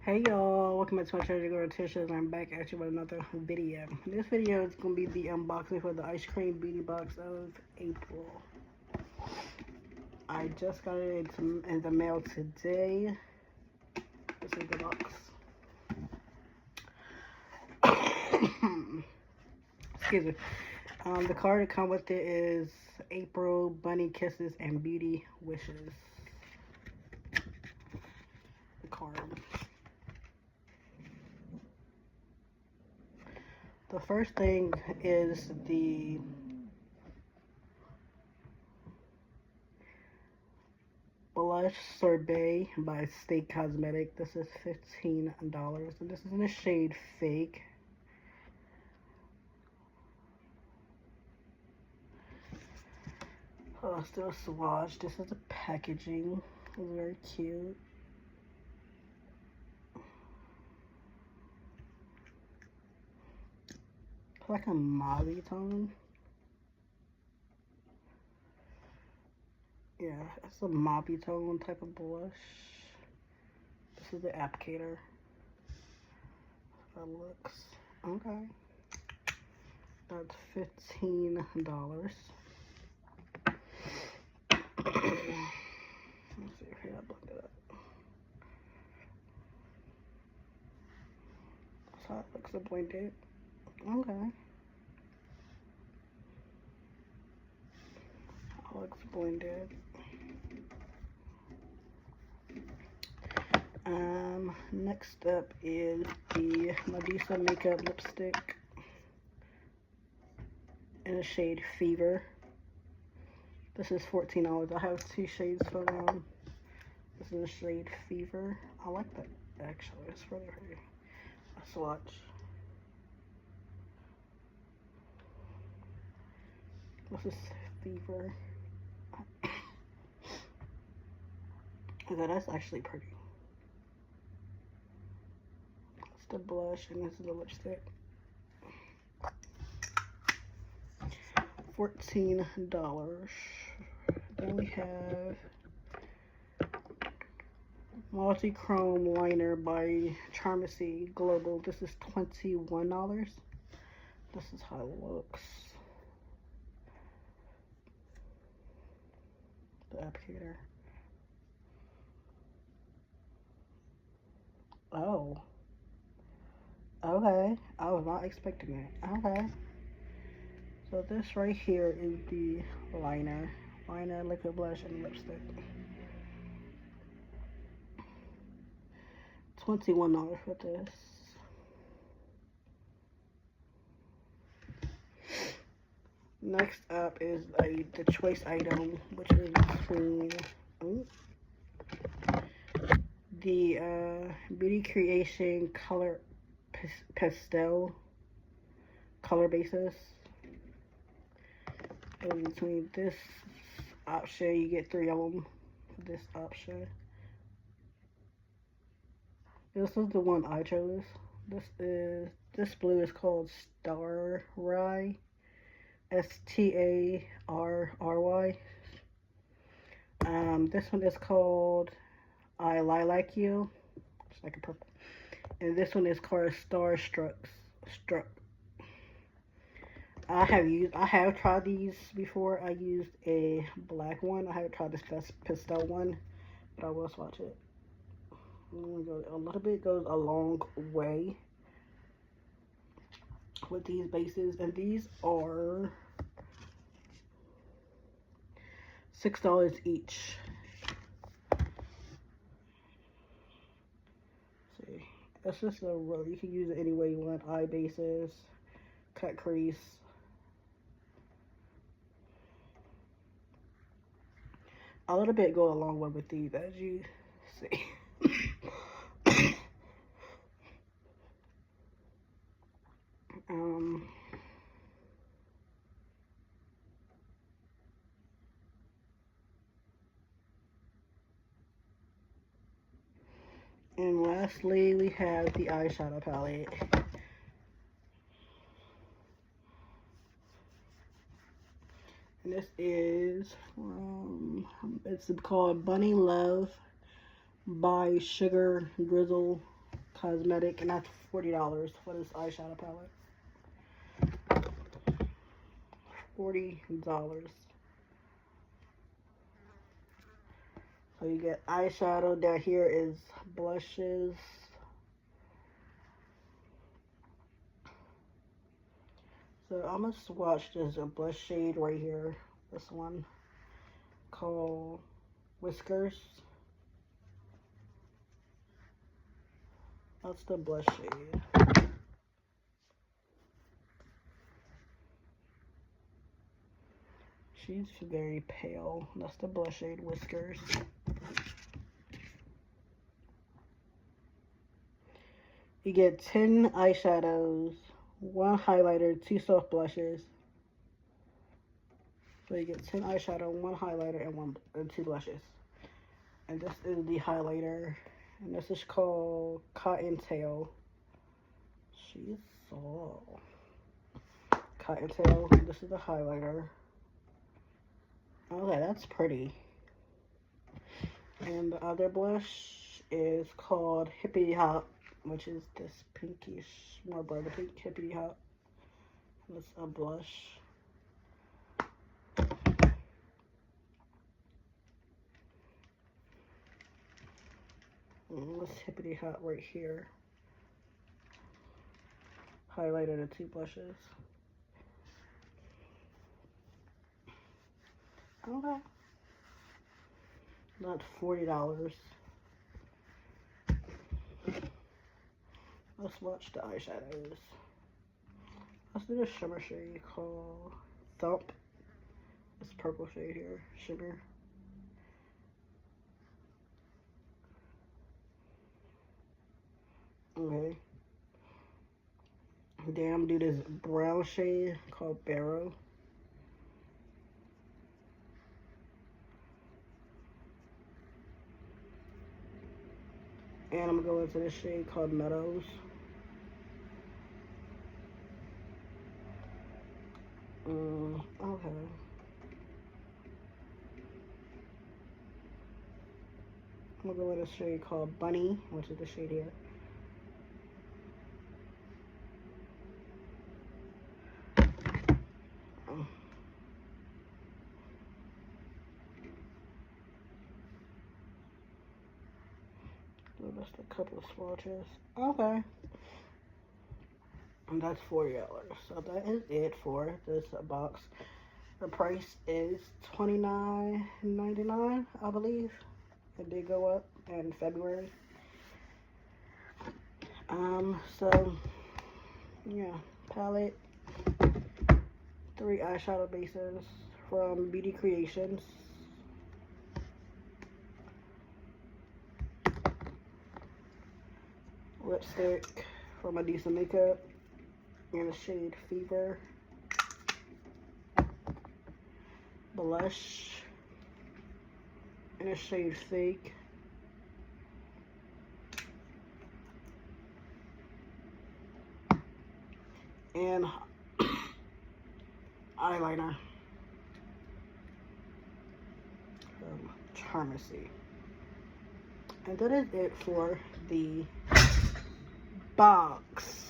Hey y'all, welcome back to my Treasure Girl Tisha. I'm back at you with another video. This video is going to be the unboxing for the ice cream beauty box of April. I just got it in the mail today. This is the box. Excuse me. The card that comes with it is April, Bunny Kisses, and Beauty Wishes. The card. The first thing is the Blush Sorbet by State Cosmetic. This is $15, and this is in the shade Fake. Oh, still a swatch. This is the packaging. It's very cute. It's like a mauve tone. Yeah, it's a mauve tone type of blush. This is the applicator. That looks okay. That's $15. Let's see if I blend it up. That's how it looks blended. Okay. How it looks blended. Next up is the Medusa Makeup Lipstick in the shade Fever. This is $14. I have two shades for them. This is the shade Fever. I like that actually. It's really pretty. A swatch. This is Fever. Okay, that's actually pretty. It's the blush and this is the lipstick. $14. Then we have Multi-Chrome Liner by Charmacy Global. This is $21. This is how it looks. The applicator. Oh. Okay. I was not expecting it. Okay. So this right here is the liner, liquid blush, and lipstick. $21 for this. Next up is the choice item, which is between the Beauty Creation Color Pastel color bases. In between this option, you get 3 of them. This option. This is the one I chose. This blue is called Starry. Starry. This one is called I Lilac You. It's like a purple. And this one is called Starstruck. I have tried these before. I used a black one. I haven't tried this pastel one, but I will swatch it. A little bit goes a long way with these bases, and these are $6 each. Let's see, it's just a roll. You can use it any way you want. Eye bases, cut crease. A little bit go a long way with these, as you see. And lastly, we have the eyeshadow palette. And this is it's called Bunny Love by Sugar Grizzle Cosmetic, and that's $40 for this eyeshadow palette. $40. So you get eyeshadow. Down here is blushes. So I'm gonna swatch this a blush shade right here. This one called Whiskers. That's the blush shade. She's very pale. That's the blush shade Whiskers. You get 10 eyeshadows, 1 highlighter, 2 soft blushes. So you get 10 eyeshadow, 1 highlighter, and 2 blushes. And this is the highlighter. And this is called Cottontail. She's so Cottontail. This is the highlighter. Okay, that's pretty. And the other blush is called Hippity Hop, which is this pinkish, more brighter pink Hippity Hop. That's a blush. And this Hippity Hop right here. Highlighted the 2 blushes. Okay. That's $40. Let's watch the eyeshadows. Let's do the shimmer shade called Thump. This purple shade here, shimmer. Okay. Then I'm gonna do this brown shade called Barrow. And I'm gonna go into this shade called Meadows. Okay. I'm gonna go with a shade called Bunny, which is the shade here. So that's a couple of swatches. Okay. And that's $40. So that is it for this box. The price is $29.99, I believe. It did go up in February. So yeah, palette, 3 eyeshadow bases from Beauty Creations. Lipstick from Adisa Makeup in the shade Fever. Blush in the shade Fake. And eyeliner from Charmacy. And that is it for the box.